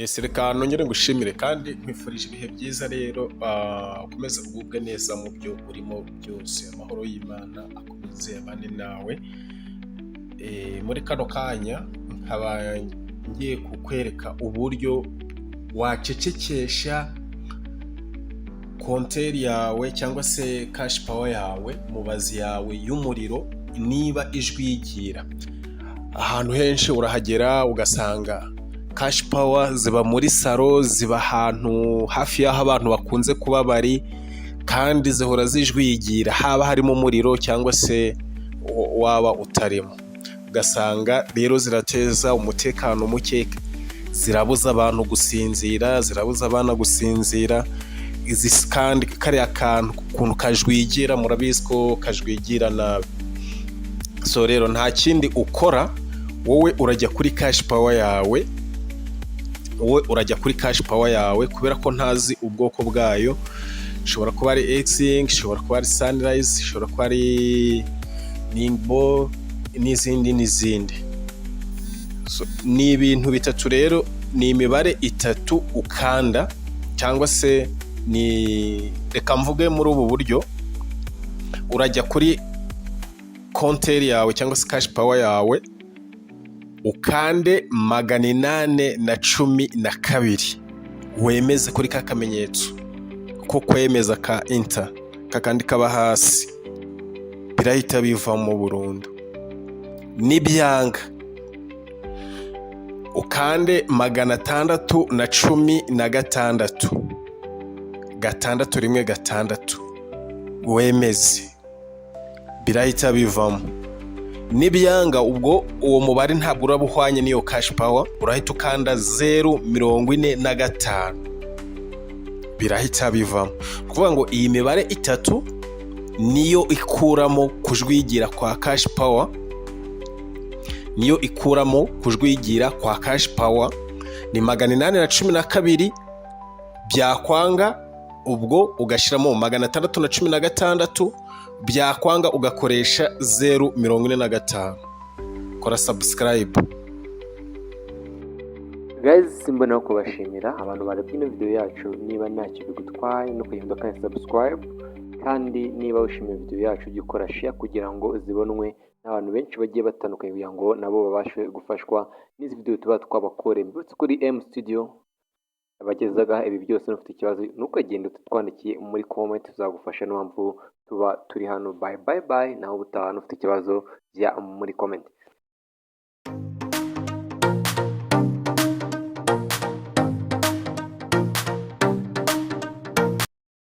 Yesi reka nongere ngushimire kandi nkwifurije ibihe byiza rero ukomeze ugubwe neza mu byo urimo byose, amahoro y'Imana akomeze abane nawe. Muri kano kanya nkaba ngiye kukwereka uburyo wacecekesha konteri yawe cyangwa se cash power yawe, mubazi yawe y'umuriro niba ijwi yigira. Ahantu henshi urahagera ugasanga cash power ziba muri salo, ziba ahantu hafi y'aho abantu bakunze kuba bari, kandi zihora zijwigira haba harimo umuriro cyangwa se waba utarimo. Ugasanga rero zirateza umutekano muke, zirabuza abantu gusinzira, zirabuza abana gusinzira. Izi kandi kariya kantu ukuntu kajwigira, murabizi ko kajwigira nabi. So rero nta kindi ukora, wowe urajya kuri cash power yawe, kubera ko ntazi ubwoko bwayo. Ishobora kuba ari Exing, ishobora kuba ari Sunrise, ishobora kuba ari Ningbo n'izindi. So, ni ibintu bitatu rero, ni imibare itatu ukanda, cyangwa se reka mvuge muri ubu buryo. Urajya kuri konteri yawe cyangwa se cash power yawe, ukande 812, wemeze kuri ka kamenyetso ko kwemeza ka enter, kakandi kaba hasi, birahita bivamo burundu. Nibyanga ukande 616, 616, wemeze, birahita bivamo. Nibyanga ubwo uwo mubare ntabwo uraba uhwanye n'iyo cash power, urahita ukanda 045, birahita bivamo. Kuvuga ngo iyi mibare itatu niyo ikuramo kujwigira kwa cash power, ni 812. Byakwanga ubwo ugashyiramo 616, byakwanga ugakoresha 045. Kora subscribe. Guys, simbona ko bashimira abantu barebye ino video yacu. Niba ntacyo bigutwaye no kugenda kandi subscribe, kandi niba ushimiye video yacu ujye ukora share kugira ngo zibonwe n'abantu benshi bagiye batandukanye, kugira ngo nabo babashe gufashwa n'izi video tuba twabakoreye. Mbutse kuri M Studio abagezaga ibi byose. Ufite ikibazo nuko agenda tutwandikiye muri comment, tuzagufasha. N'impamvu tuba turi hano. Bye bye, naho ubutaha ufite ikibazo jya muri comment.